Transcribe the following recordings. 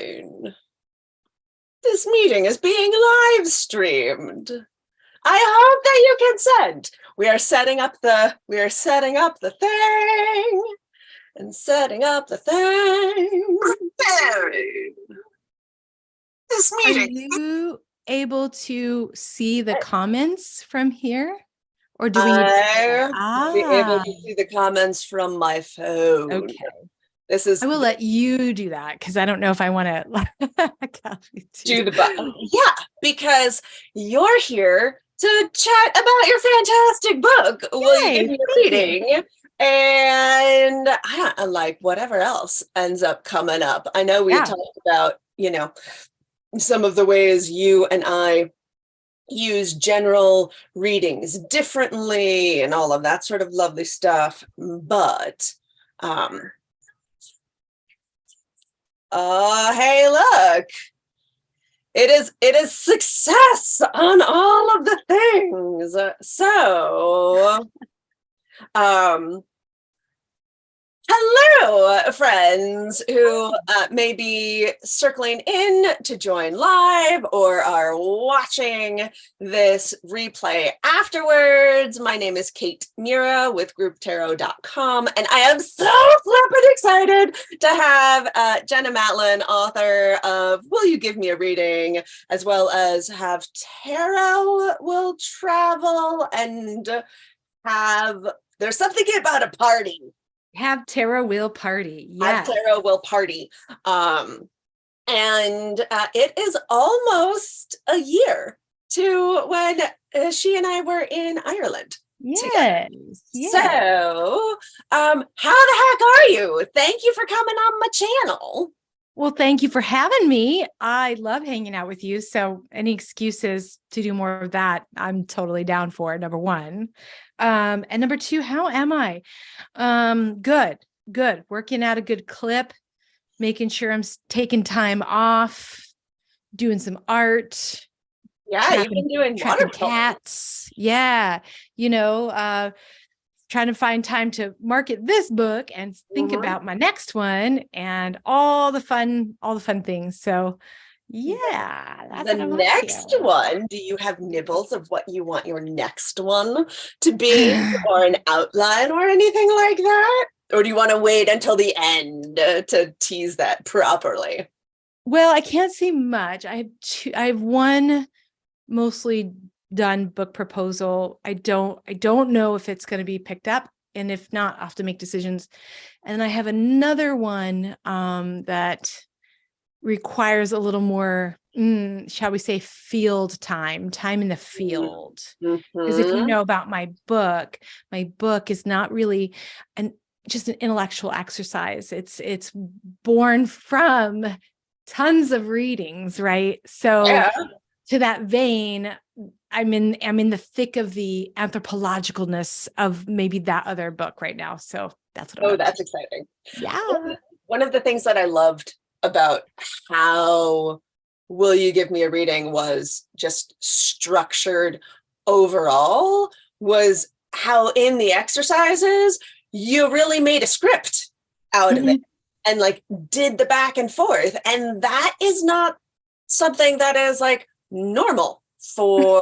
Attention. This meeting is being live streamed. I hope that you consent. We are setting up the thing. And setting up the thing. This meeting. Are you able to see the comments from here? Or do we need to be able to see the comments from my phone? Okay. I will let you do that because I don't know if I want to do the button. Yeah, because you're here to chat about your fantastic book. Yay, will you give me a reading? And I don't like whatever else ends up coming up. I know we talked about, some of the ways you and I use general readings differently and all of that sort of lovely stuff. But hey, look, it is success on all of the things. So, hello, friends who may be circling in to join live or are watching this replay afterwards. My name is Kate Mura with grouptarot.com, and I am so flippin' excited to have Jenna Matlin, author of Will You Give Me a Reading, as well as have Tarot Will Travel and there's something about a party. Have Tarot Will Party. Have Tarot Will Party. And it is almost a year to when she and I were in Ireland. Yes. So, how the heck are you? Thank you for coming on my channel. Well, thank you for having me. I love hanging out with you. So any excuses to do more of that, I'm totally down for, number one. And number two, how am I? Good. Working out a good clip, making sure I'm taking time off, doing some art. Yeah, you've been doing watercolor. Cats. Yeah. Trying to find time to market this book and think about my next one and all the fun things. So yeah, that's the next one. Do you have nibbles of what you want your next one to be, or an outline or anything like that? Or do you want to wait until the end to tease that properly? Well, I can't say much. I have one mostly done book proposal. I don't know if it's going to be picked up, and if not, I'll have to make decisions. And I have another one that requires a little more, shall we say, field time in the field. Because if you know about my book is not really just an intellectual exercise. It's born from tons of readings, right? So to that vein, I'm in the thick of the anthropologicalness of maybe that other book right now. So that's what that's exciting. Yeah. One of the things that I loved about how Will You Give Me a Reading was just structured overall was how in the exercises you really made a script out of it and did the back and forth. And that is not something that is normal for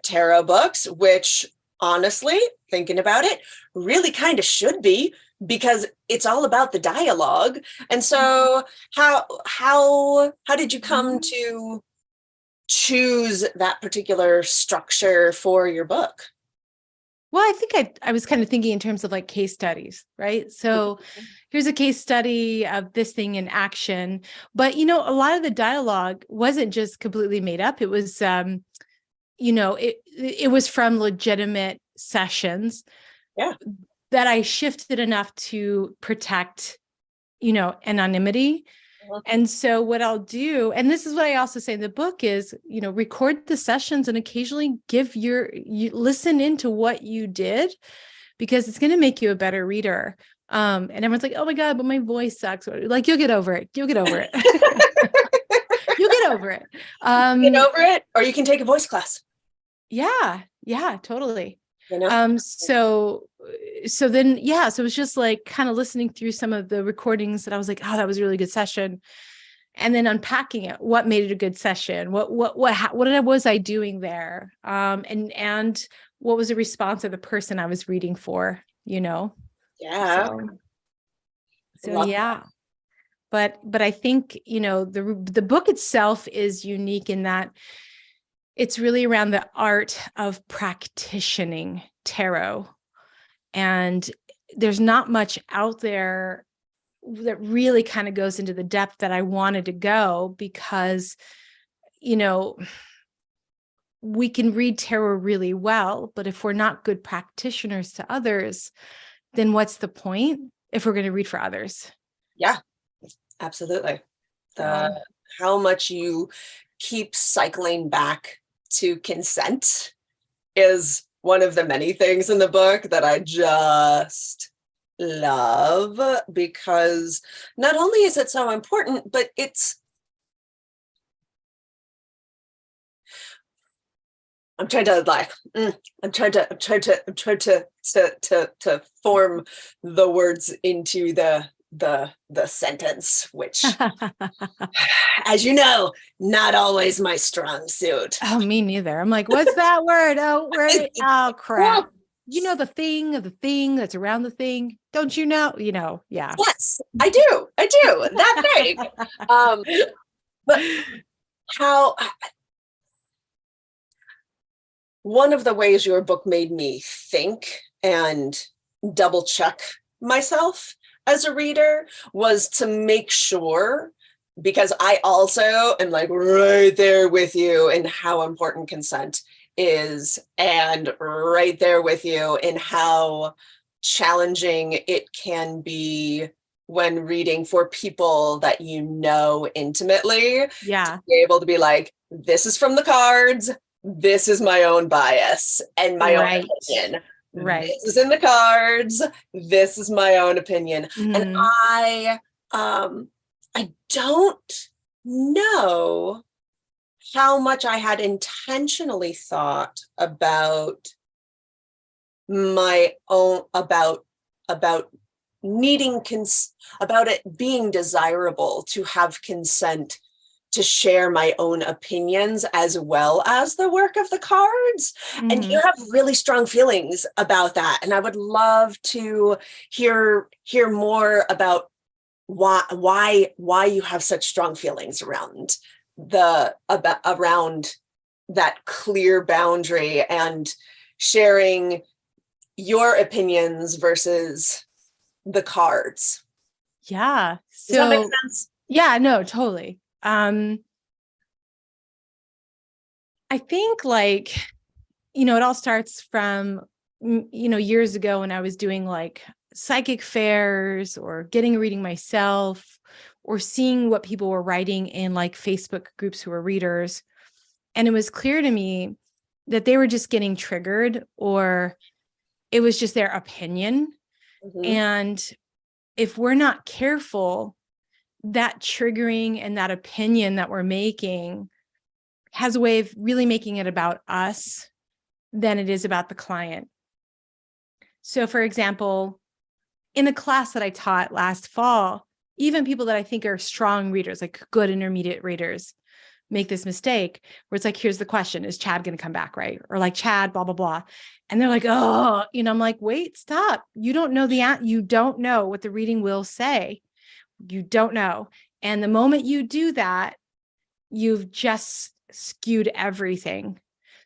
tarot books, which honestly, thinking about it, really kind of should be, because it's all about the dialogue. And so how did you come to choose that particular structure for your book? Well, I think I was kind of thinking in terms of case studies, right? So here's a case study of this thing in action. But, a lot of the dialogue wasn't just completely made up. It was, it was from legitimate sessions that I shifted enough to protect, anonymity. And so what I'll do, and this is what I also say in the book is, record the sessions and occasionally you listen into what you did, because it's going to make you a better reader. And everyone's like, oh my God, but my voice sucks. You'll get over it. You'll get over it. You'll get over it. Get over it, or you can take a voice class. Yeah, totally. So then, so it was just kind of listening through some of the recordings that I was like, oh, that was a really good session. and then unpacking it. What made it a good session? What was I doing there? And what was the response of the person I was reading for, Yeah. So yeah. But I think, the book itself is unique in that it's really around the art of practicing tarot. And there's not much out there that really kind of goes into the depth that I wanted to go, because, we can read tarot really well, but if we're not good practitioners to others, then what's the point if we're going to read for others? Yeah, absolutely. How much you keep cycling back to consent is one of the many things in the book that I just love, because not only is it so important, but I'm trying to form the words into the sentence, which, as you know, not always my strong suit. Oh, me neither. I'm like, what's that word? Oh, crap. The thing of the thing that's around the thing. Don't you know? Yeah. Yes, I do. That thing. But how one of the ways your book made me think and double check myself as a reader was to make sure, because I also am like right there with you in how important consent is, and right there with you in how challenging it can be when reading for people that you know intimately. Yeah. To be able to be like, this is from the cards, this is my own bias and my own opinion. Right. This is in the cards, this is my own opinion. And I don't know how much I had intentionally thought about my own, about needing about it being desirable to have consent to share my own opinions as well as the work of the cards. And you have really strong feelings about that. And I would love to hear more about why you have such strong feelings around around that clear boundary and sharing your opinions versus the cards. Yeah. Does that make sense? Yeah, no, totally. I think it all starts from, years ago when I was doing like psychic fairs or getting a reading myself, or seeing what people were writing in like Facebook groups who were readers. And it was clear to me that they were just getting triggered, or it was just their opinion. And if we're not careful, that triggering and that opinion that we're making has a way of really making it about us than it is about the client. So for example, in a class that I taught last fall, even people that I think are strong readers, like good intermediate readers, make this mistake where it's like, here's the question, is Chad going to come back, right? Or like, Chad, blah, blah, blah. And they're like, oh, I'm like, wait, stop. You don't know you don't know what the reading will say. You don't know. And the moment you do that, you've just skewed everything.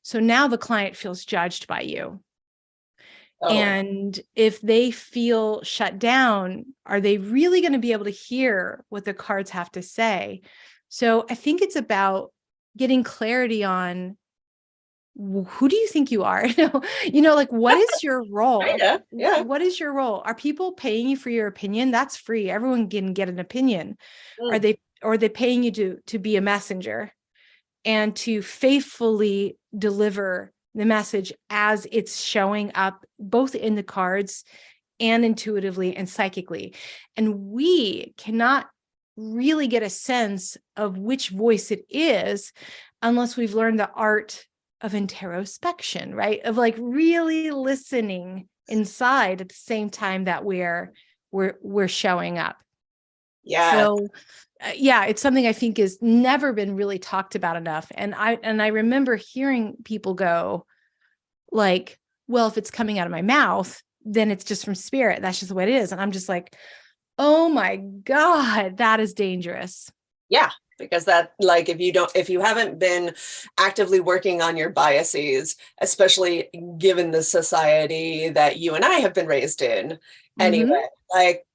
So now the client feels judged by you. Oh. And if they feel shut down, are they really going to be able to hear what the cards have to say? So I think it's about getting clarity on, who do you think you are? Like, what is your role? Yeah. What is your role? Are people paying you for your opinion? That's free. Everyone can get an opinion. Are they paying you to be a messenger and to faithfully deliver the message as it's showing up both in the cards and intuitively and psychically? And we cannot really get a sense of which voice it is unless we've learned the art of introspection, right? Of like really listening inside at the same time that we're showing up. Yes. So yeah, it's something I think has never been really talked about enough. And I remember hearing people go like, well, if it's coming out of my mouth, then it's just from spirit. That's just the way it is. And I'm just like, oh my God, that is dangerous. Yeah. Because that, like, if you haven't been actively working on your biases, especially given the society that you and I have been raised in, Mm-hmm. anyway, like,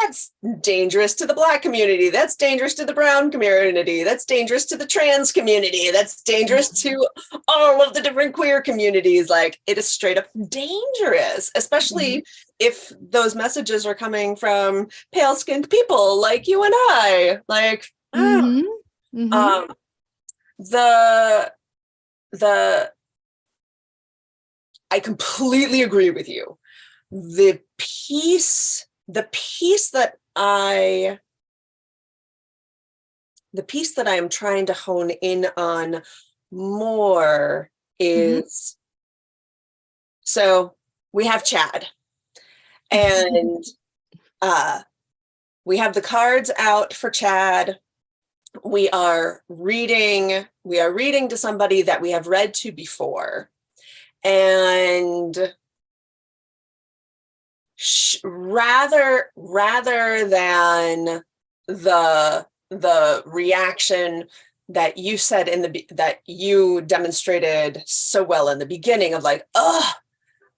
that's dangerous to the Black community. That's dangerous to the brown community. That's dangerous to the trans community. That's dangerous to all of the different queer communities. Like, it is straight up dangerous, especially if those messages are coming from pale skinned people like you and I. Like, Mm-hmm. Mm-hmm. um, the the I completely agree with you. The piece that I am trying to hone in on more Mm-hmm. is, so we have Chad, and we have the cards out for Chad. We are reading to somebody that we have read to before, and rather than the reaction that you said that you demonstrated so well in the beginning of like, oh,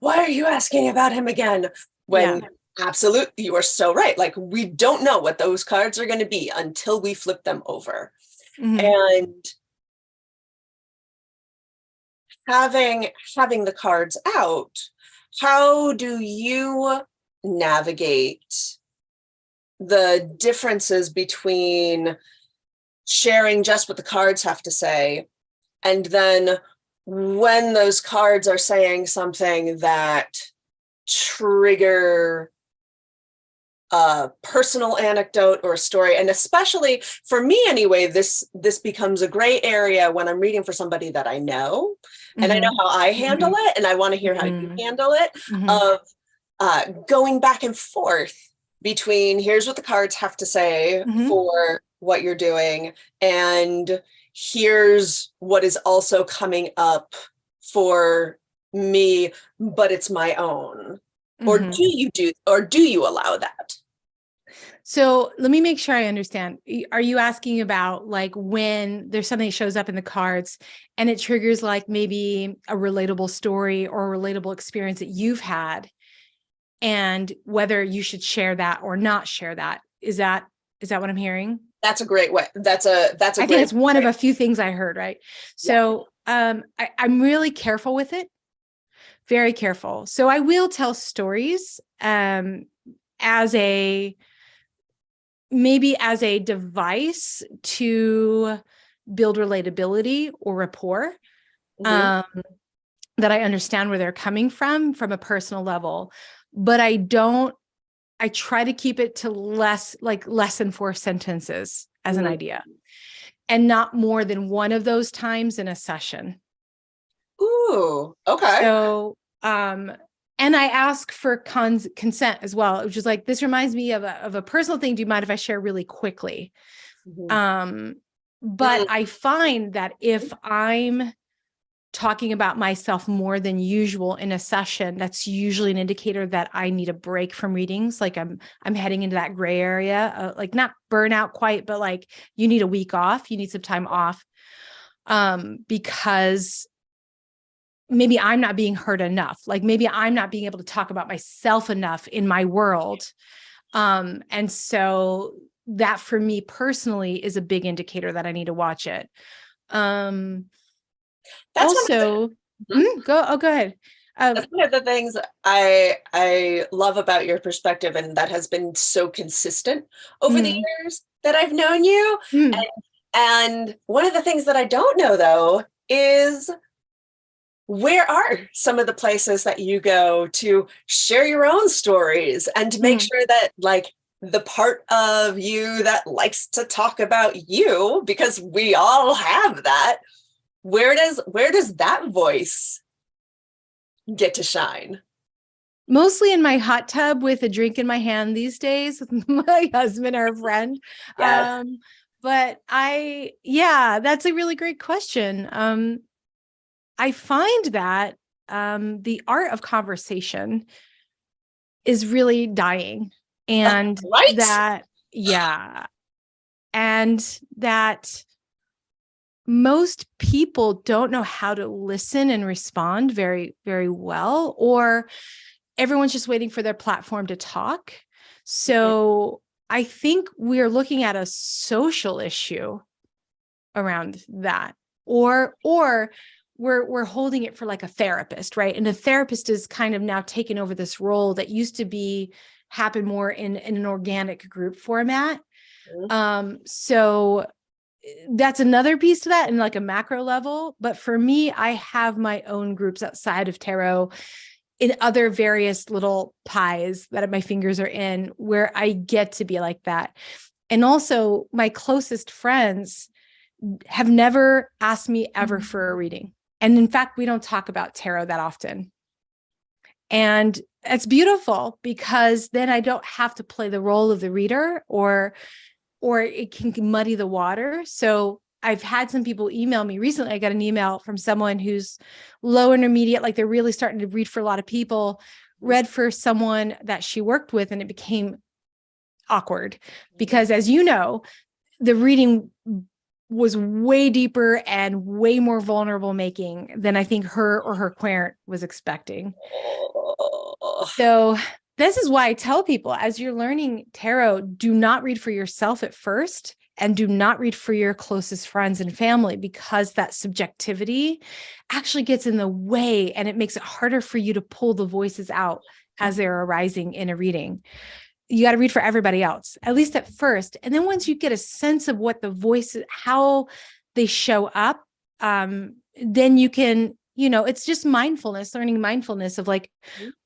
why are you asking about him again? When Yeah. absolutely, you are so right. Like, we don't know what those cards are going to be until we flip them over. Mm-hmm. And having the cards out, how do you navigate the differences between sharing just what the cards have to say, and then when those cards are saying something that trigger a personal anecdote or a story? And especially for me anyway, this becomes a gray area when I'm reading for somebody that I know, and I know how I handle it, and I want to hear how you handle it, Mm-hmm. of going back and forth between here's what the cards have to say Mm-hmm. for what you're doing, and here's what is also coming up for me, but it's my own. Or Mm-hmm. do you allow that? So let me make sure I understand. Are you asking about like when there's something that shows up in the cards and it triggers like maybe a relatable story or a relatable experience that you've had, and whether you should share that or not share that? Is that what I'm hearing? That's a great way. That's a I think great it's one of way. a few things I heard, right? Yeah. So I'm really careful with it, very careful. So I will tell stories as a maybe as a device to build relatability or rapport, Mm-hmm. that I understand where they're coming from a personal level. But I try to keep it to less than 4 sentences as an Mm-hmm. idea, and not more than one of those times in a session. Ooh, okay. So, and I ask for consent as well, which is like, this reminds me of a personal thing. Do you mind if I share really quickly? Mm-hmm. But I find that if I'm talking about myself more than usual in a session, that's usually an indicator that I need a break from readings. Like I'm heading into that gray area, like not burnout quite, but like you need a week off, you need some time off, because maybe I'm not being heard enough. Like maybe I'm not being able to talk about myself enough in my world. And so that for me personally is a big indicator that I need to watch it. That's one of Also, the, go ahead. that's one of the things I love about your perspective, and that has been so consistent over the mm, years that I've known you. mm, And one of the things that I don't know though is, where are some of the places that you go to share your own stories and to make mm. sure that, like, the part of you that likes to talk about you, because we all have that, where does that voice get to shine? Mostly in my hot tub with a drink in my hand these days with my husband or a friend. Yes. But that's a really great question. I find that the art of conversation is really dying, and Right? and that most people don't know how to listen and respond very, very well, or everyone's just waiting for their platform to talk. So I think we're looking at a social issue around that, or we're holding it for like a therapist, right? And a therapist is kind of now taken over this role that used to be happen more in an organic group format. So that's another piece to that in like a macro level. But for me, I have my own groups outside of tarot in other various little pies that my fingers are in, where I get to be like that. And also my closest friends have never asked me ever for a reading. And in fact, we don't talk about tarot that often. And it's beautiful because then I don't have to play the role of the reader, or it can muddy the water. So I've had some people email me recently. I got an email from someone who's low intermediate, like they're really starting to read for a lot of people, read for someone that she worked with, and it became awkward because, as you know, the reading was way deeper and way more vulnerable making than I think her or her client was expecting. So this is why I tell people, as you're learning tarot, do not read for yourself at first, and do not read for your closest friends and family, because that subjectivity actually gets in the way and it makes it harder for you to pull the voices out as they're arising in a reading. You got to read for everybody else, at least at first. And then once you get a sense of what the voices, how they show up, then you can, it's just mindfulness, learning mindfulness of like,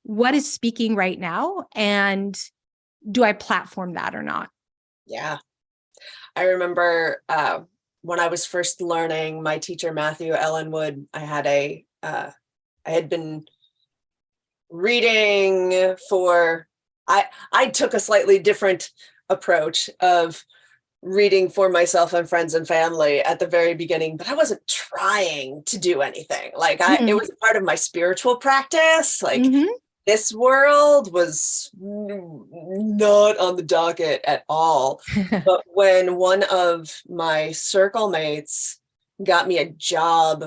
what is speaking right now? And do I platform that or not? Yeah. I remember when I was first learning, my teacher, Matthew Ellenwood, I had been reading for, I took a slightly different approach of reading for myself and friends and family at the very beginning, but I wasn't trying to do anything. Like it was part of my spiritual practice. Like this world was not on the docket at all. But when one of my circle mates got me a job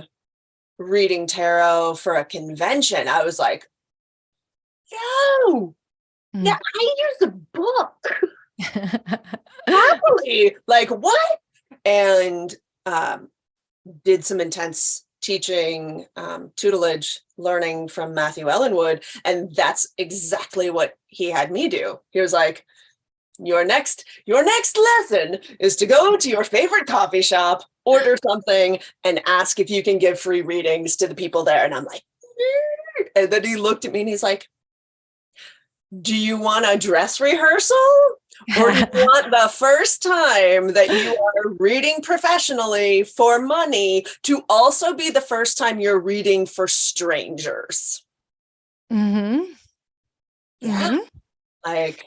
reading tarot for a convention, I was like, yo, yeah, I use a book. Happily, like what? And did some intense teaching, tutelage, learning from Matthew Ellenwood, and that's exactly what he had me do. He was like, your next lesson is to go to your favorite coffee shop, order something, and ask if you can give free readings to the people there. And I'm like, and then he looked at me and he's like, do you want a dress rehearsal? Or do you want the first time that you are reading professionally for money to also be the first time you're reading for strangers? Yeah. Like,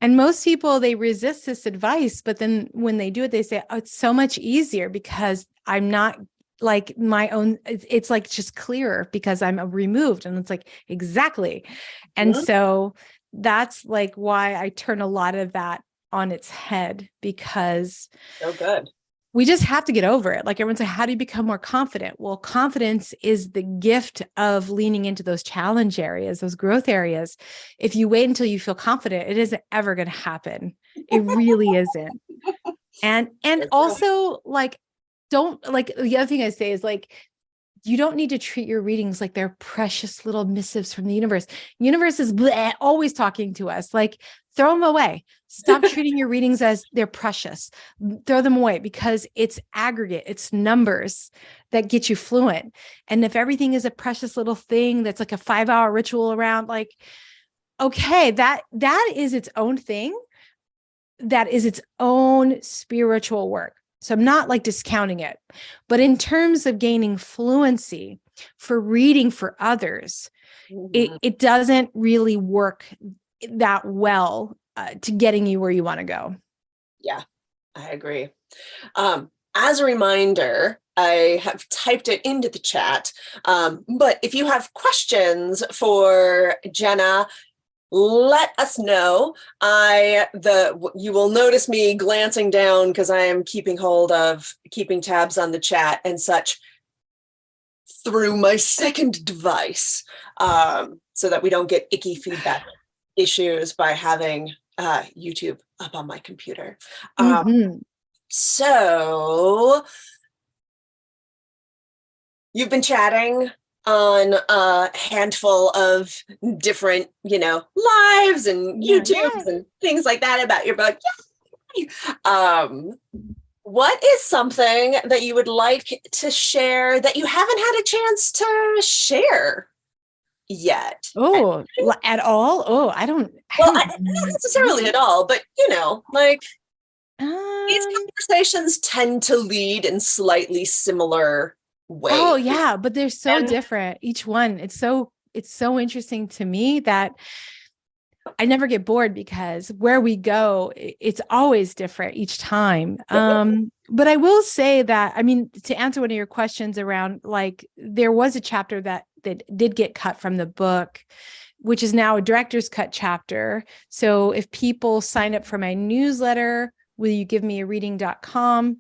and most people, they resist this advice, but then when they do it, they say, oh, it's so much easier because I'm not like my own, it's like just clearer because I'm removed. And it's like, exactly. And so that's like why I turn a lot of that on its head, because so good. We just have to get over it. Like everyone's like, how do you become more confident? Well, confidence is the gift of leaning into those challenge areas, those growth areas. If you wait until you feel confident, it isn't ever going to happen. It really isn't. And also like, don't like, the other thing I say is like, you don't need to treat your readings like they're precious little missives from the universe. Universe is always talking to us. Like, throw them away. Stop treating your readings as they're precious. Throw them away, because it's aggregate. It's numbers that get you fluent. And if everything is a precious little thing that's like a 5-hour ritual around, like, okay, that is its own thing. That is its own spiritual work. So I'm not like discounting it, but in terms of gaining fluency for reading for others, it doesn't really work that well to getting you where you want to go. Yeah, I agree. As a reminder, I have typed it into the chat, but if you have questions for Jenna, let us know. You will notice me glancing down because I am keeping tabs on the chat and such through my second device, so that we don't get icky feedback issues by having YouTube up on my computer. So you've been chatting on a handful of different, lives and YouTubes and things like that about your book. What is something that you would like to share that you haven't had a chance to share yet? Oh, at all? Oh, I don't not necessarily at all, but these conversations tend to lead in slightly similar ways. Oh yeah, but they're so different. Each one, it's so interesting to me that I never get bored because where we go, it's always different each time. But I will say that, to answer one of your questions around, there was a chapter that did get cut from the book, which is now a director's cut chapter. So if people sign up for my newsletter, willyougivemeareading.com,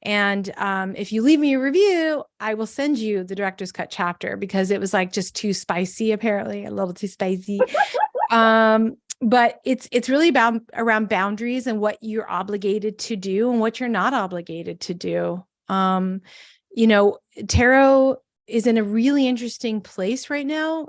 and if you leave me a review, I will send you the director's cut chapter because it was just too spicy, apparently, a little too spicy. But it's really about around boundaries and what you're obligated to do and what you're not obligated to do. Tarot is in a really interesting place right now.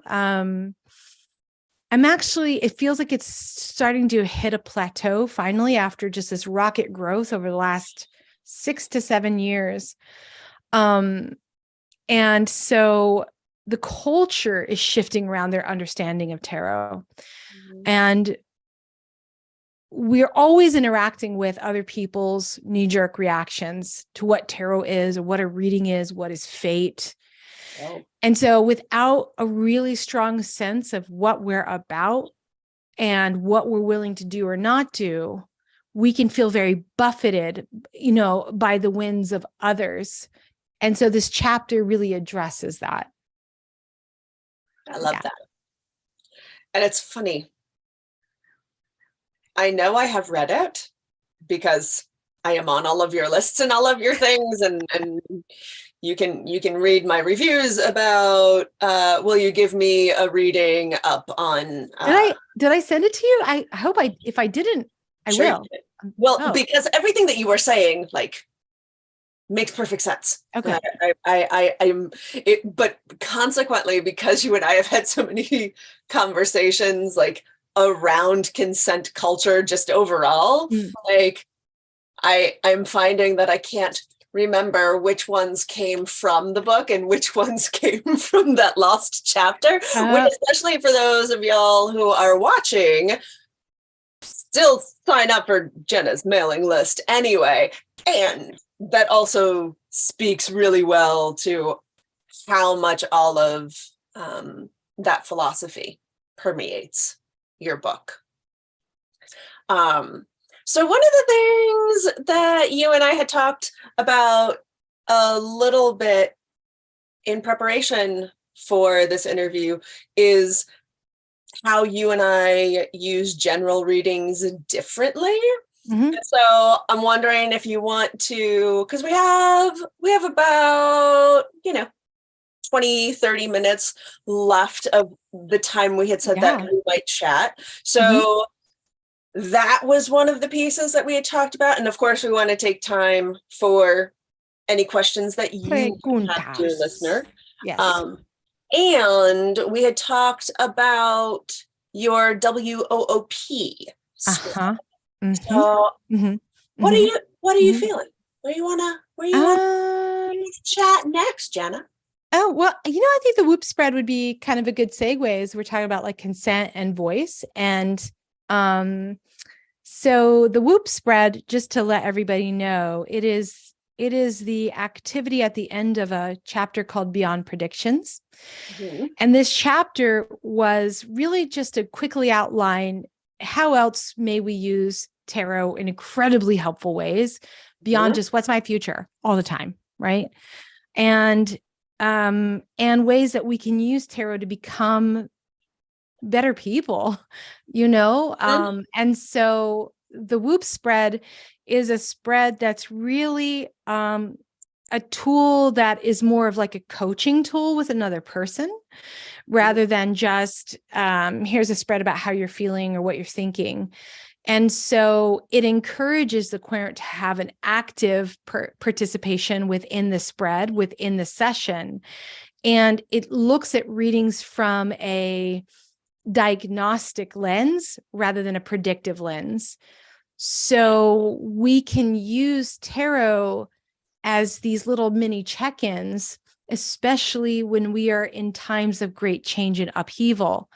It feels like it's starting to hit a plateau finally after just this rocket growth over the last 6 to 7 years. And so the culture is shifting around their understanding of tarot. And we're always interacting with other people's knee-jerk reactions to what tarot is, or what a reading is, what is fate. Oh. And so without a really strong sense of what we're about and what we're willing to do or not do, we can feel very buffeted, by the winds of others. And so this chapter really addresses that. I love that. And it's funny. I know I have read it because I am on all of your lists and all of your things, and you can read my reviews about will you give me a reading up on did I send it to you? I hope if I didn't, I will. Well, because everything that you were saying makes perfect sense. Okay. But consequently, because you and I have had so many conversations around consent culture just overall, I'm finding that I can't remember which ones came from the book and which ones came from that lost chapter, which, especially for those of y'all who are watching, still sign up for Jenna's mailing list anyway. And that also speaks really well to how much all of that philosophy permeates your book. So one of the things that you and I had talked about a little bit in preparation for this interview is how you and I use general readings differently. Mm-hmm. So I'm wondering if you want to, because we have about, 20-30 minutes left of the time we had said that we might chat. So that was one of the pieces that we had talked about. And of course, we want to take time for any questions that you have, dear listener. Yes. And we had talked about your WOOP. Uh-huh. Mm-hmm. So what are you feeling? Where you wanna chat next, Jenna? Oh, well, I think the whoop spread would be kind of a good segue as we're talking about consent and voice. And so the whoop spread, just to let everybody know, it is It is the activity at the end of a chapter called Beyond Predictions. Mhm. And this chapter was really just to quickly outline how else may we use tarot in incredibly helpful ways beyond just what's my future all the time, right? And ways that we can use tarot to become better people, and so the Whoop spread is a spread that's really a tool that is more of like a coaching tool with another person rather than just here's a spread about how you're feeling or what you're thinking. And so it encourages the querent to have an active participation within the spread, within the session. And it looks at readings from a diagnostic lens rather than a predictive lens. So we can use tarot as these little mini check-ins, especially when we are in times of great change and upheaval.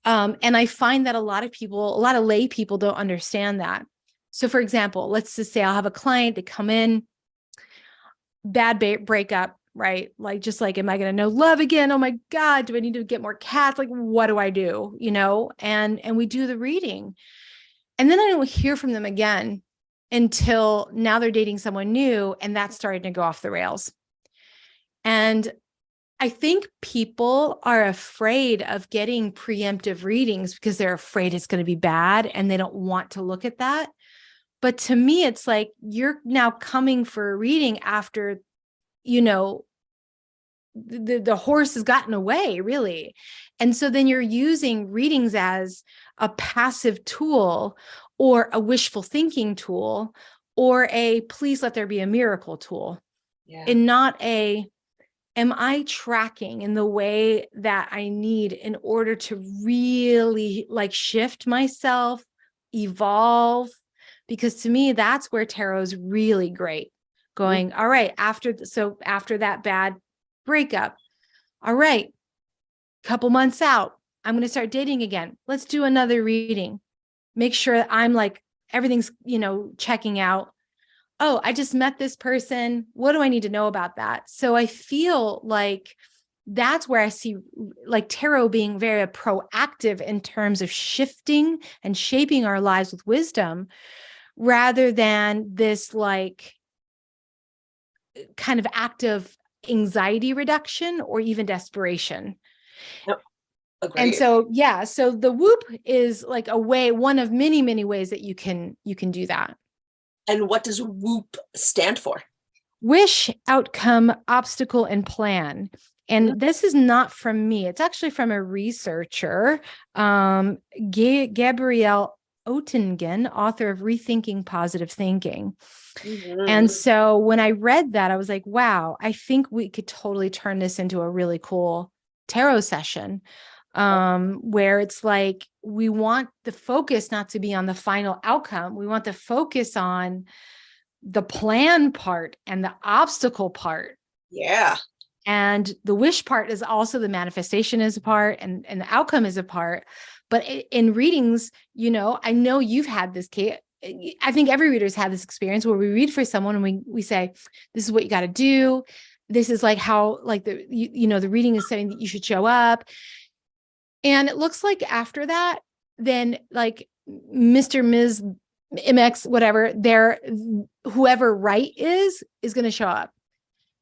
And I find that a lot of lay people don't understand that. So for example, let's just say I'll have a client that come in, bad breakup, right? Like, just like, am I going to know love again? Oh my God, do I need to get more cats? Like, what do I do? And we do the reading. And then I don't hear from them again until now they're dating someone new, and that's starting to go off the rails. And I think people are afraid of getting preemptive readings because they're afraid it's going to be bad and they don't want to look at that. But to me, it's like you're now coming for a reading after, the horse has gotten away, really. And so then you're using readings as a passive tool or a wishful thinking tool or a please let there be a miracle tool. Yeah. And not a, am I tracking in the way that I need in order to really like shift myself, evolve? Because to me, that's where tarot is really great. Going, all right, after that bad breakup, all right, couple months out, I'm going to start dating again. Let's do another reading. Make sure I'm like, everything's, checking out. Oh, I just met this person. What do I need to know about that? So I feel like that's where I see like tarot being very proactive in terms of shifting and shaping our lives with wisdom, rather than this like kind of active anxiety reduction or even desperation. Yep. Agreed. And so, so the Whoop is like one of many, many ways that you can do that. And what does WHOOP stand for? Wish, outcome, obstacle, and plan. And this is not from me. It's actually from a researcher, Gabrielle Oettingen, author of Rethinking Positive Thinking. And so when I read that, I was like, wow, I think we could totally turn this into a really cool tarot session, where it's like, we want the focus not to be on the final outcome. We want the focus on the plan part and the obstacle part. Yeah. And the wish part is also the manifestation is a part, and the outcome is a part. But in readings, I know you've had this, Kate. I think every reader's had this experience where we read for someone and we say, this is what you got to do. This is like how, like the reading is saying that you should show up. And it looks like after that, then like Mr., Ms., MX, whatever, whoever right is going to show up.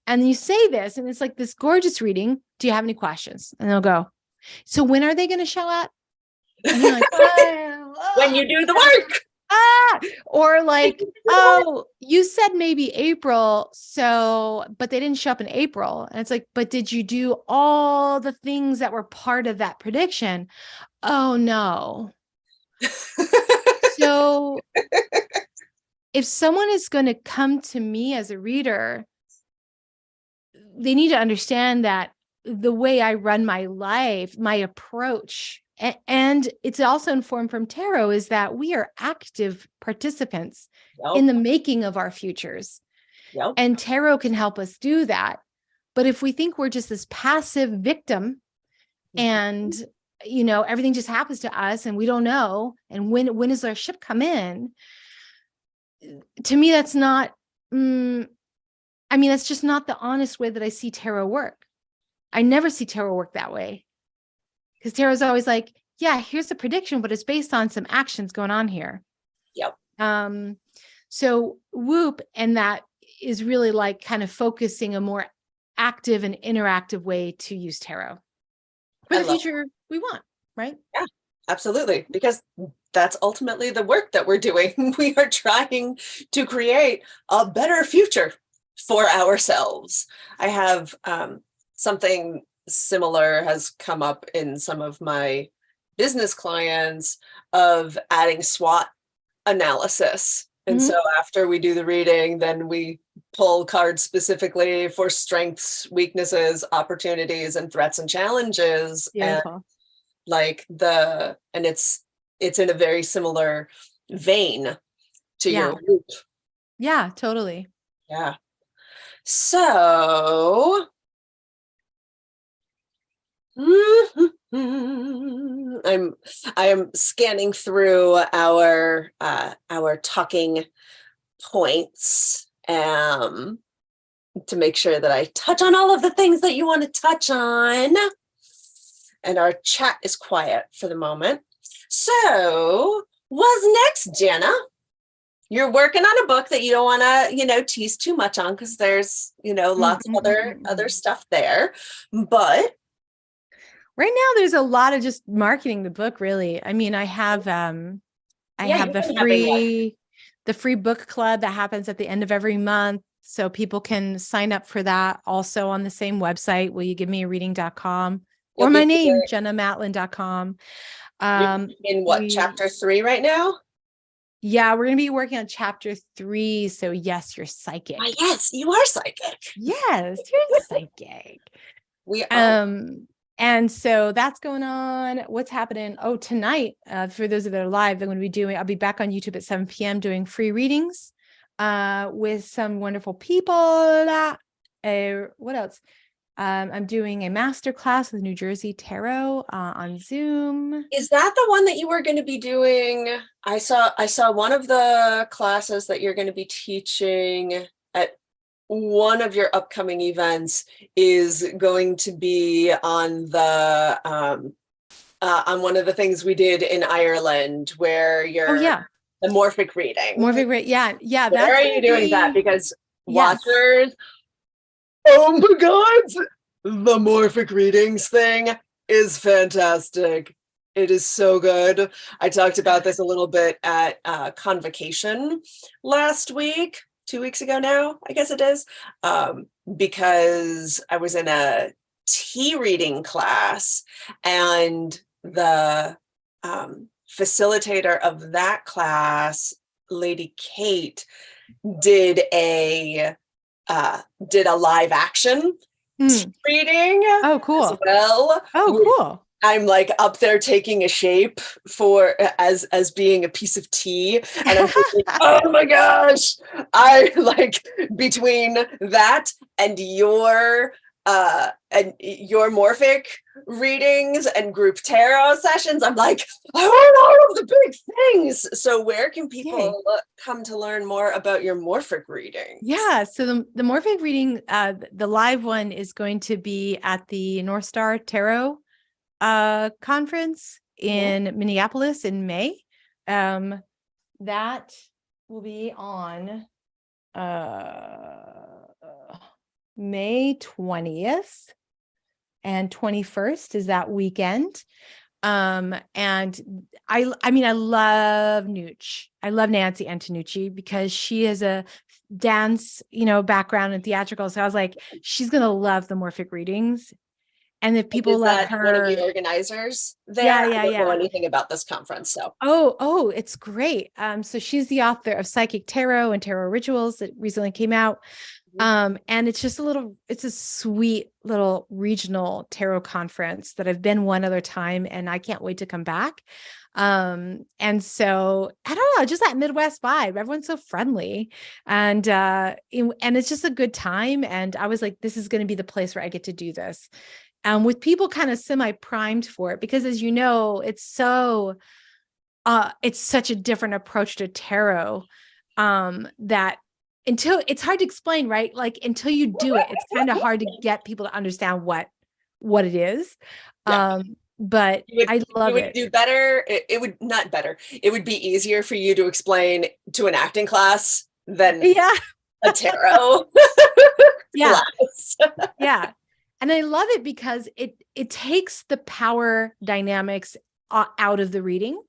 And you say this, and it's like this gorgeous reading. Do you have any questions? And they'll go, so when are they going to show up? And you're like, when you do the work. Or like, oh, you said maybe April. So, but they didn't show up in April. And it's like, but did you do all the things that were part of that prediction? Oh no. So if someone is going to come to me as a reader, they need to understand that the way I run my life, my approach, and it's also informed from tarot, is that we are active participants in the making of our futures. Yep. And tarot can help us do that. But if we think we're just this passive victim and, everything just happens to us and we don't know, and when does our ship come in? To me, that's not, I mean, that's just not the honest way that I see tarot work. I never see tarot work that way. Because tarot is always like, yeah, here's the prediction, but it's based on some actions going on here. Yep. So Whoop, and that is really like kind of focusing a more active and interactive way to use tarot for the future we want, right? Yeah, absolutely. Because that's ultimately the work that we're doing. We are trying to create a better future for ourselves. I have something similar has come up in some of my business clients of adding SWOT analysis. And so after we do the reading, then we pull cards specifically for strengths, weaknesses, opportunities, and threats and challenges. Beautiful. And like and it's in a very similar vein to your Whoop. Yeah, totally. Yeah. So I am scanning through our talking points to make sure that I touch on all of the things that you want to touch on. And our chat is quiet for the moment. So what's next, Jenna? You're working on a book that you don't want to, tease too much on because there's, lots of other stuff there. But right now there's a lot of just marketing the book, really. I mean, I have the free book club that happens at the end of every month. So people can sign up for that also on the same website, willyougivmeareading.com, or my name, jennamatlin.com. In what, chapter 3 right now? Yeah, we're going to be working on chapter 3. So yes, you're psychic. Yes, you are psychic. Yes, you're psychic. We are. And so that's going on. What's happening? Oh, tonight, for those that are live, I'll be back on YouTube at 7 p.m. doing free readings with some wonderful people. What else? I'm doing a masterclass with New Jersey Tarot on Zoom. Is that the one that you were going to be doing? I saw one of the classes that you're going to be teaching at one of your upcoming events is going to be on the on one of the things we did in Ireland where you're the morphic reading. Yeah. Where are you doing that? Because watchers, oh my God, the morphic readings thing is fantastic. It is so good. I talked about this a little bit at Convocation last week. 2 weeks ago now, I guess it is, because I was in a tea reading class and the facilitator of that class, Lady Kate, did a live action reading. Oh, cool. As well. Oh, cool. I'm like up there taking a shape as being a piece of tea. And I'm thinking, oh my gosh, I like between that and your morphic readings and group tarot sessions, I'm like, I want all of the big things. So where can people come to learn more about your morphic reading? Yeah. So the morphic reading, the live one is going to be at the North Star Tarot conference in Minneapolis in May. That will be on May 20th and 21st is that weekend. And I love Nooch. I love Nancy Antonucci because she has a dance, background in theatrical. So I was like, she's going to love the morphic readings. And if people love her, one of the organizers there, I don't know anything about this conference. So it's great. So she's the author of Psychic Tarot and Tarot Rituals that recently came out. And it's just it's a sweet little regional tarot conference that I've been one other time, and I can't wait to come back. And so I don't know, just that Midwest vibe. Everyone's so friendly, and it's just a good time. And I was like, this is going to be the place where I get to do this. With people kind of semi-primed for it, because as you know, it's such a different approach to tarot that until it's hard to explain, right? Like until you do it, it's kind of hard to get people to understand what it is. Yeah. But I You love would it. do better. It would not better. It would be easier for you to explain to an acting class than Yeah. a tarot Yeah. class. Yeah. And I love it because it takes the power dynamics out of the reading,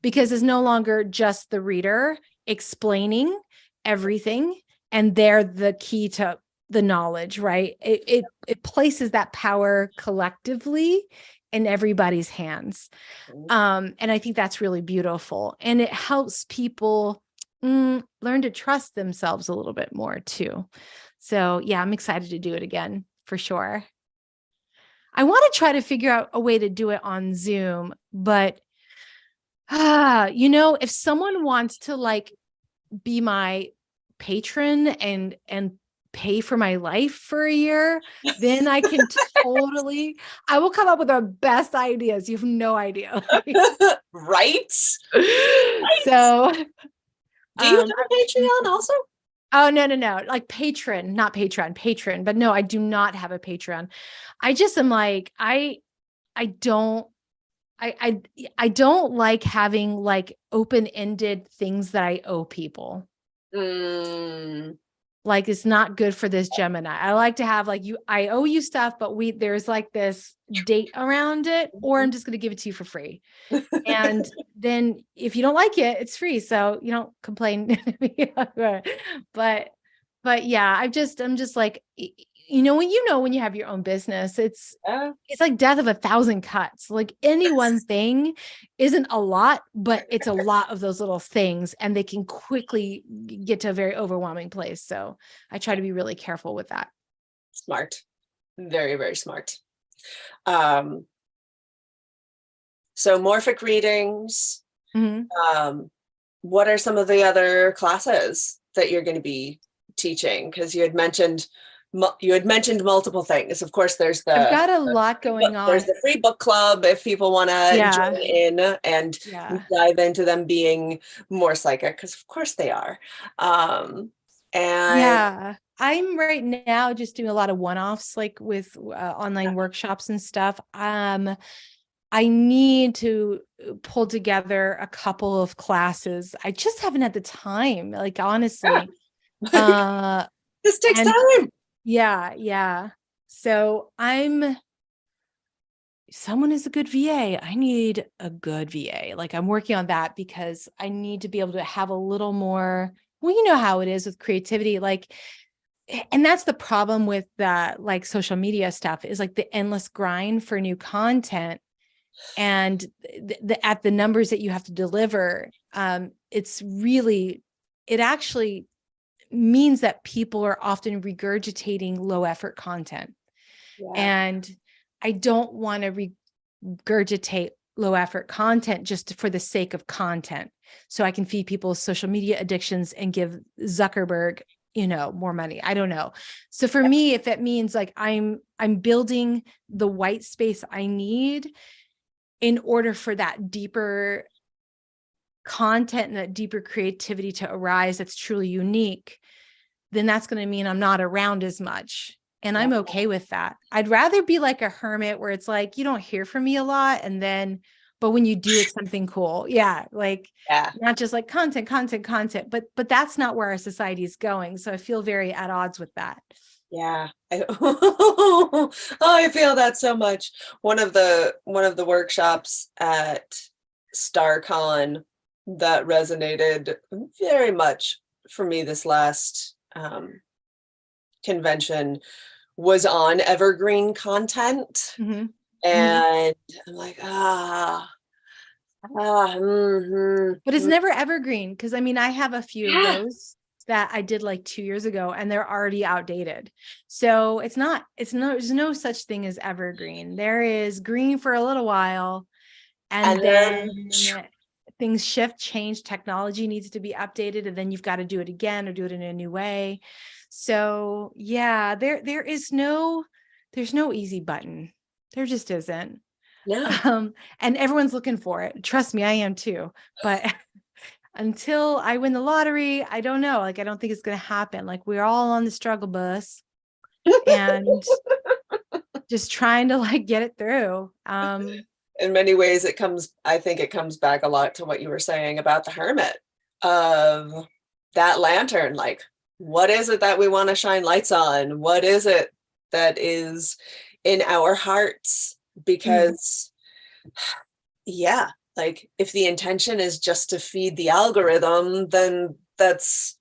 because it's no longer just the reader explaining everything and they're the key to the knowledge, right? It places that power collectively in everybody's hands. And I think that's really beautiful. And it helps people learn to trust themselves a little bit more too. So yeah, I'm excited to do it again for sure. I want to try to figure out a way to do it on Zoom, but if someone wants to like be my patron and pay for my life for a year, then I can I will come up with the best ideas. You have no idea. Right? So, Do you have a Patreon also? oh, no, like patron, not patron, but no, I do not have a Patreon. I just am like, I don't, I don't like having like open-ended things that I owe people. Like it's not good for this Gemini. I like to have like I owe you stuff, but there's like this date around it, or I'm just going to give it to you for free. And then if you don't like it, it's free. So you don't complain. But yeah, I'm just like, when you have your own business, it's like death of 1,000 cuts. Like any one thing isn't a lot, but it's a lot of those little things, and they can quickly get to a very overwhelming place. So I try to be really careful with that. Smart. Very, very smart. So morphic readings. What are some of the other classes that you're going to be teaching? Because you had mentioned multiple things. Of course, I've got a lot going on. There's the free book club if people want to join in and dive into them being more psychic, because of course they are. I'm right now just doing a lot of one-offs, like with online workshops and stuff. I need to pull together a couple of classes. I just haven't had the time, like honestly. This takes time. Yeah. So someone is a good VA. I need a good VA. Like I'm working on that because I need to be able to have a little more, well, you know how it is with creativity. Like, and that's the problem with that, like social media stuff, is like the endless grind for new content. And at the numbers that you have to deliver, it actually means that people are often regurgitating low effort content. And I don't want to regurgitate low effort content just for the sake of content, so I can feed people's social media addictions and give Zuckerberg, more money. I don't know. So for me, if it means like I'm building the white space I need in order for that deeper content and that deeper creativity to arise that's truly unique, then that's going to mean I'm not around as much. And I'm okay with that. I'd rather be like a hermit where it's like, you don't hear from me a lot. But when you do, it's something cool. Not just like content, but that's not where our society is going. So I feel very at odds with that. Yeah. I feel that so much. One of the workshops at StarCon that resonated very much for me this last convention was on evergreen content. And I'm like, but it's never evergreen, because I have a few of those that I did like 2 years ago, and they're already outdated. So there's no such thing as evergreen. There is green for a little while, and then things shift, change, technology needs to be updated, and then you've got to do it again or do it in a new way. So yeah, there's no easy button. There just isn't. No. And everyone's looking for it. Trust me, I am too. But until I win the lottery, I don't know. Like, I don't think it's going to happen. Like, we're all on the struggle bus and just trying to like get it through. In many ways, I think it comes back a lot to what you were saying about the hermit, of that lantern. Like, what is it that we want to shine lights on? What is it that is in our hearts? Because yeah, like if the intention is just to feed the algorithm, then that's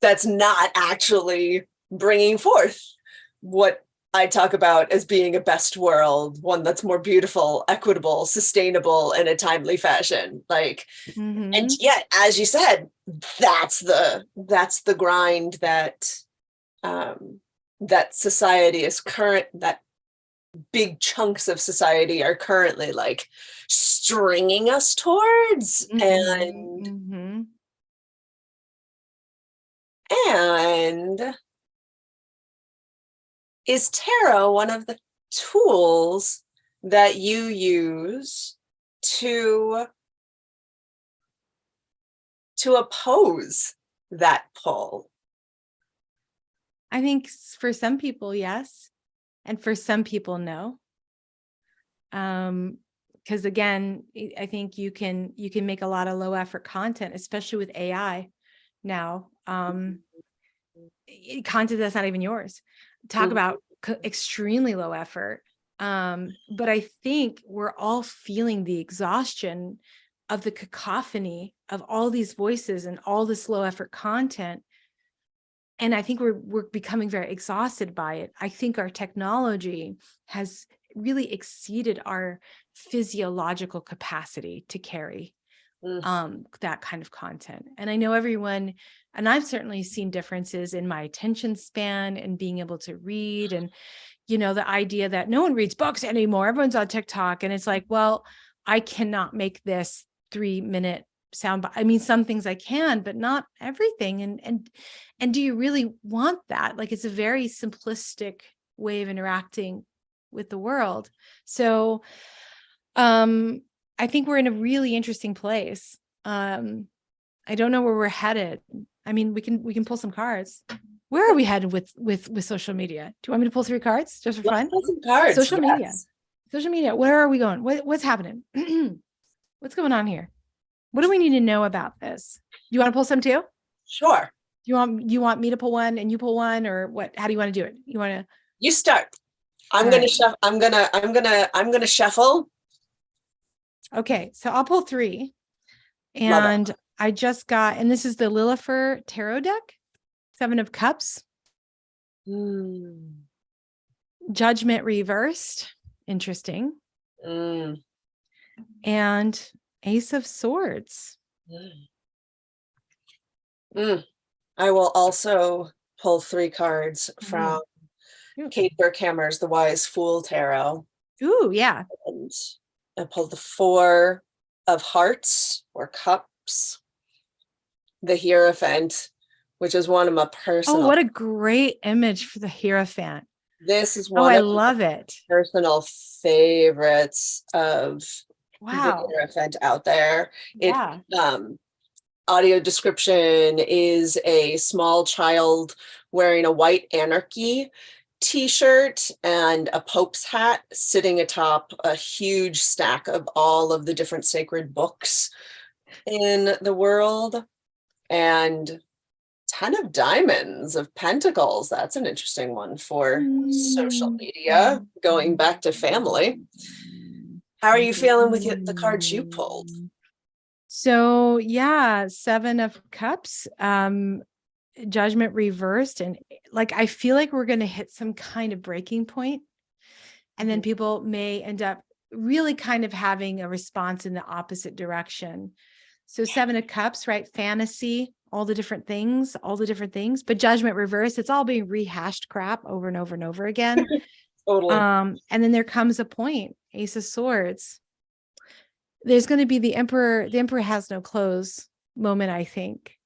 not actually bringing forth what I talk about as being a best world, one that's more beautiful, equitable, sustainable in a timely fashion. Like, and yet, as you said, that's the grind that that society is that big chunks of society are currently like stringing us towards. And is tarot one of the tools that you use to oppose that pull? I think for some people, yes. And for some people, no. Because again, I think you can make a lot of low effort content, especially with AI now. Content that's not even yours. Talk about extremely low effort. But I think we're all feeling the exhaustion of the cacophony of all these voices and all this low effort content. And I think we're becoming very exhausted by it. I think our technology has really exceeded our physiological capacity to carry that kind of content. And I know everyone, and I've certainly seen differences in my attention span and being able to read. And, you know, the idea that no one reads books anymore, everyone's on TikTok. And it's like, well, I cannot make this 3-minute sound. I mean, some things I can, but not everything. And do you really want that? Like, it's a very simplistic way of interacting with the world. So, I think we're in a really interesting place. I don't know where we're headed. I mean, we can pull some cards. Where are we headed with social media? Do you want me to pull 3 cards just for fun? Pull some cards. Social media. Where are we going? What's happening? What's going on here? What do we need to know about this? You want to pull some too? Sure. You want me to pull one and you pull one, or what? How do you want to do it? You want to? You start. I'm gonna shuffle. I'm gonna shuffle. Okay, so I'll pull 3, and I just got, and this is the Lillifer Tarot deck, 7 of Cups, Judgment reversed, interesting, and Ace of Swords. I will also pull 3 cards from Kate Mura's The Wise Fool Tarot. Ooh, yeah. And I pulled the 4 of Hearts or Cups, the Hierophant, which is one of my personal. Oh, what a great image for the Hierophant. This is one I of love it. Personal favorites of the Hierophant out there. Yeah. Audio description is a small child wearing a white anarchy t-shirt and a Pope's hat sitting atop a huge stack of all of the different sacred books in the world, and 10 of Diamonds of Pentacles. That's an interesting one for social media, going back to family. How are you feeling with the cards you pulled? So yeah, 7 of Cups, Judgment reversed. And like, I feel like we're going to hit some kind of breaking point. And then people may end up really kind of having a response in the opposite direction. So 7 of Cups, right? Fantasy, all the different things. But Judgment reversed, it's all being rehashed crap over and over and over again. Totally. And then there comes a point, Ace of Swords. There's going to be the Emperor has no clothes moment, I think.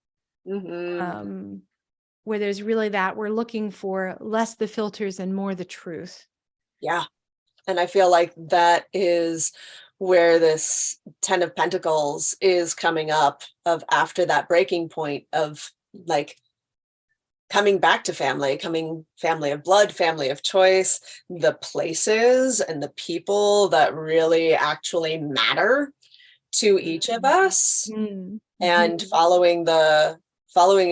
Where there's really that we're looking for less the filters and more the truth. Yeah. And I feel like that is where this 10 of Pentacles is coming up, of after that breaking point of like coming back to family, family of blood, family of choice, the places and the people that really actually matter to each of us, Mm-hmm. and following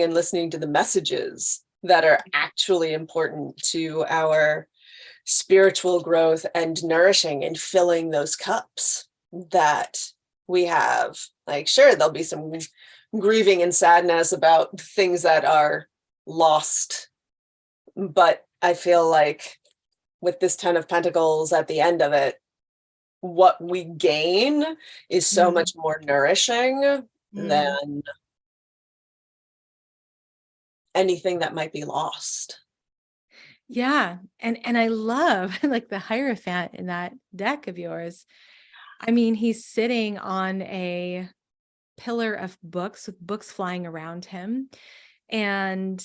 and listening to the messages that are actually important to our spiritual growth and nourishing and filling those cups that we have. Like, sure, there'll be some grieving and sadness about things that are lost, but I feel like with this 10 of Pentacles at the end of it, what we gain is so much more nourishing than anything that might be lost. Yeah. And I love like the Hierophant in that deck of yours. I mean, he's sitting on a pillar of books with books flying around him. And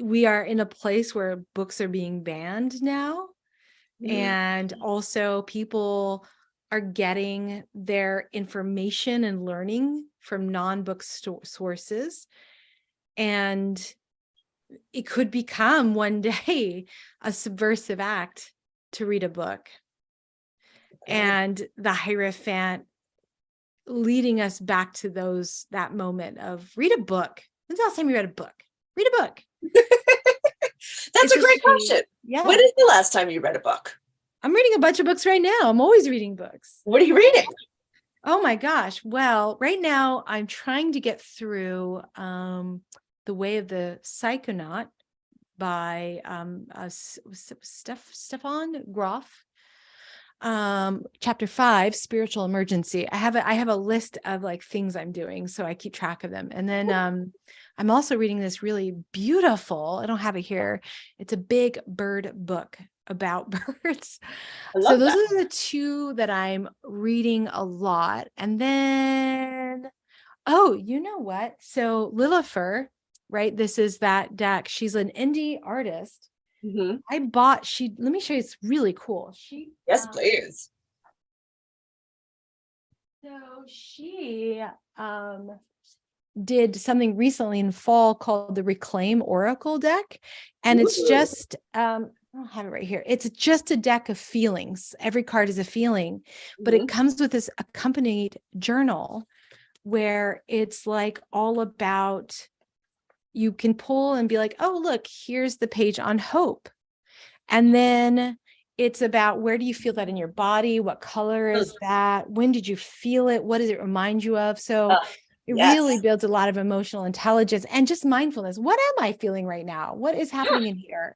we are in a place where books are being banned now. And also people are getting their information and learning from non-book sources. And it could become one day a subversive act to read a book. And the Hierophant leading us back to that moment of read a book. When's the last time you read a book? Read a book. That's a great question. Yeah. When is the last time you read a book? I'm reading a bunch of books right now. I'm always reading books. What are you reading? Oh my gosh. Well, right now I'm trying to get through The Way of the Psychonaut by Stefan Groff. Chapter 5, Spiritual Emergency. I have a list of like things I'm doing, so I keep track of them. And then I'm also reading this really beautiful, I don't have it here, it's a big bird book about birds. So those are the two that I'm reading a lot. And then, oh, you know what? So Lilifer, right? This is that deck. She's an indie artist. I bought, let me show you, it's really cool. Yes, please. So she did something recently in fall called the Reclaim Oracle deck. And it's just, I don't have it right here. It's just a deck of feelings. Every card is a feeling, but it comes with this accompanied journal where it's like all about, you can pull and be like, oh, look, here's the page on hope. And then it's about, where do you feel that in your body? What color is that? When did you feel it? What does it remind you of? So it really builds a lot of emotional intelligence and just mindfulness. What am I feeling right now? What is happening in here?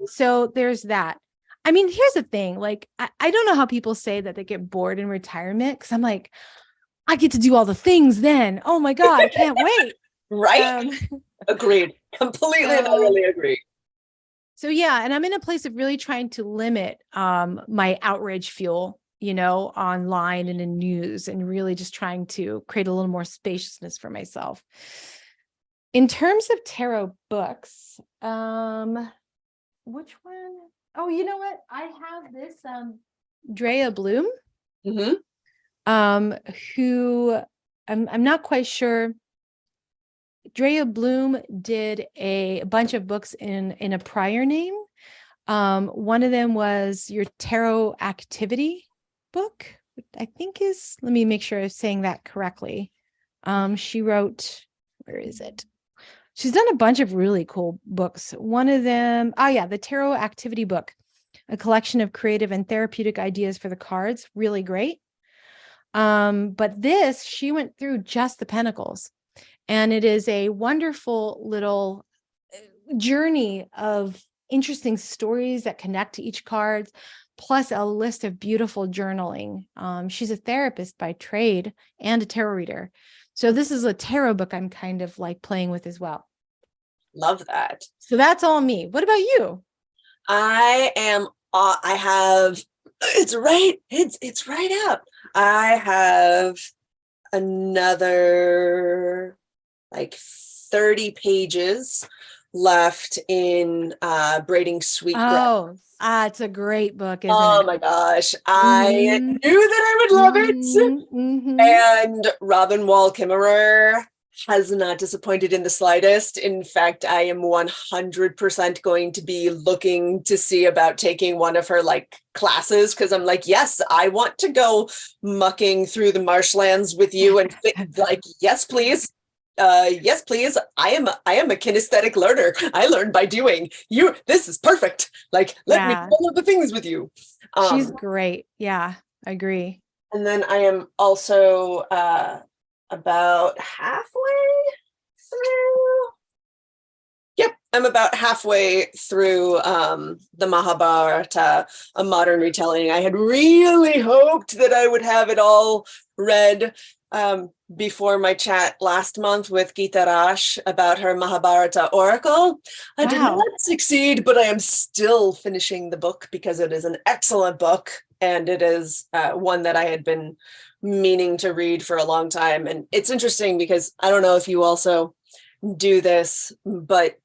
So there's that. I mean, here's the thing. Like, I don't know how people say that they get bored in retirement, because I'm like, I get to do all the things then. Oh my God, I can't wait. Right? Agreed. Completely and utterly agreed. So yeah, and I'm in a place of really trying to limit my outrage fuel, online and in news, and really just trying to create a little more spaciousness for myself. In terms of tarot books, which one? Oh, you know what? I have this Drea Bloom, who I'm not quite sure. Drea Bloom did a bunch of books in a prior name. One of them was your tarot activity book, I think is, let me make sure I'm saying that correctly. She wrote, where is it? She's done a bunch of really cool books. One of them, the Tarot Activity book, a collection of creative and therapeutic ideas for the cards. Really great. But this, she went through just the Pentacles. And it is a wonderful little journey of interesting stories that connect to each card, plus a list of beautiful journaling. She's a therapist by trade and a tarot reader. So this is a tarot book I'm kind of like playing with as well. Love that. So that's all me. What about you? It's right up. I have another like 30 pages left in Braiding Sweetgrass. Oh, it's a great book, isn't Oh it? my gosh, I Mhm. knew that I would love it. Mhm. Mhm. And Robin Wall Kimmerer has not disappointed in the slightest. In fact, I am 100% going to be looking to see about taking one of her like classes, because I'm like, yes, I want to go mucking through the marshlands with you and like, yes, please. Yes, please. I am a kinesthetic learner. I learn by doing. This is perfect. Like, let me do Yeah, all of the things with you. she's great. Yeah, I agree. And then I am also about halfway through. Yep, I'm about halfway through the Mahabharata, a modern retelling. I had really hoped that I would have it all read before my chat last month with Geeta Rash about her Mahabharata Oracle. I did Wow. not succeed, but I am still finishing the book because it is an excellent book, and it is one that I had been meaning to read for a long time. And it's interesting because I don't know if you also do this, but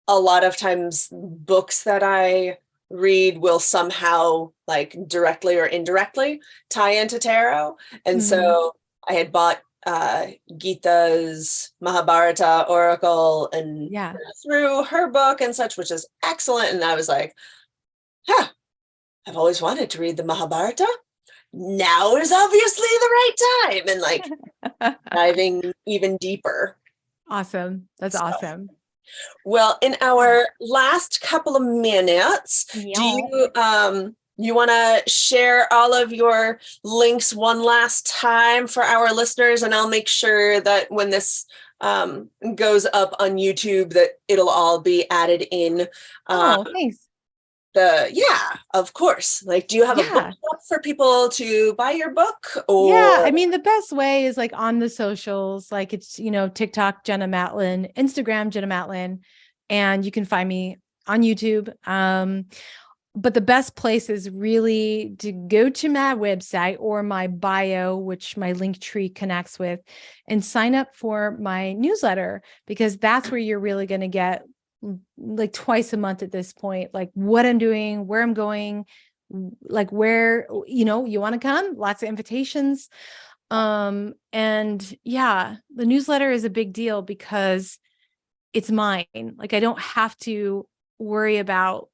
a lot of times books that I read will somehow like directly or indirectly tie into tarot. And Mhm. so I had bought Gita's Mahabharata Oracle and Yeah. through her book and such, which is excellent. And I was like, huh, I've always wanted to read the Mahabharata. Now is obviously the right time. And like diving even deeper. Awesome. That's So, awesome. well, in our last couple of minutes, do Yeah. you want to share all of your links one last time for our listeners? And I'll make sure that when this goes up on YouTube, that it'll all be added in. Uh, Oh, thanks. yeah, of course. Like, do you have a Yeah. bookshop for people to buy your book, Yeah. I or? mean, the best way is like on the socials, like it's, TikTok, Jenna Matlin, Instagram, Jenna Matlin, and you can find me on YouTube. But the best place is really to go to my website or my bio, which my link tree connects with, and sign up for my newsletter, because that's where you're really going to get like twice a month at this point, like what I'm doing, where I'm going, like where, you want to come, lots of invitations. And yeah, the newsletter is a big deal because it's mine. Like I don't have to worry about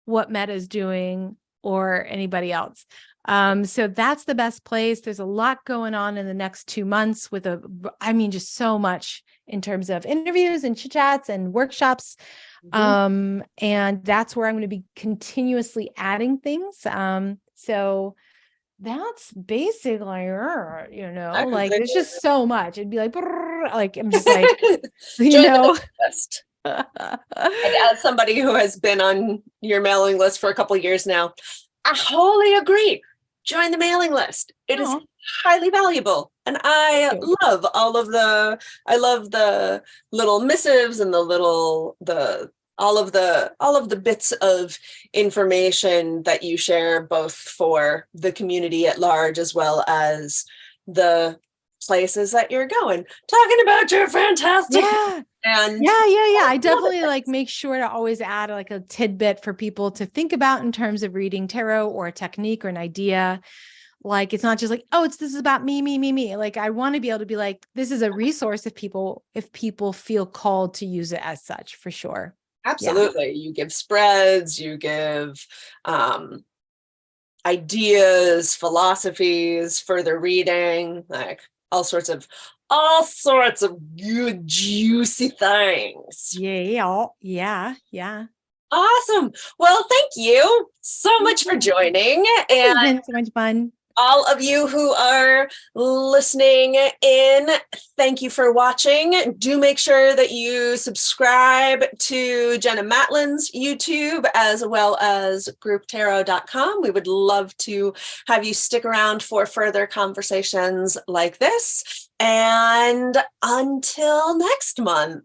what Meta is doing or anybody else. So that's the best place. There's a lot going on in the next 2 months just so much in terms of interviews and chit chats and workshops. Mhm. And that's where I'm going to be continuously adding things. So that's basically, like there's just so much. It'd be like, like, I'm just like, you Join the know. mailing list. And as somebody who has been on your mailing list for a couple of years now, I wholly agree. Join the mailing list. It is Oh, highly valuable. And I thank love I love the little missives and all of the bits of information that you share, both for the community at large as well as the places that you're going. Talking about your fantastic yeah. and Yeah. I love definitely it. like make sure to always add like a tidbit for people to think about in terms of reading tarot or a technique or an idea. Like it's not just like, oh, this is about me. Like I want to be able to be like, this is a resource if people feel called to use it as such, for sure. Yeah. Absolutely. You give spreads, you give ideas, philosophies, further reading, like all sorts of good, juicy things. Yeah. Awesome. Well, thank you so much for Yeah. joining. This And has been so much fun. all of you who are listening in, thank you for watching. Do make sure that you subscribe to Jenna Matlin's YouTube as well as grouptarot.com. We would love to have you stick around for further conversations like this. And until next month.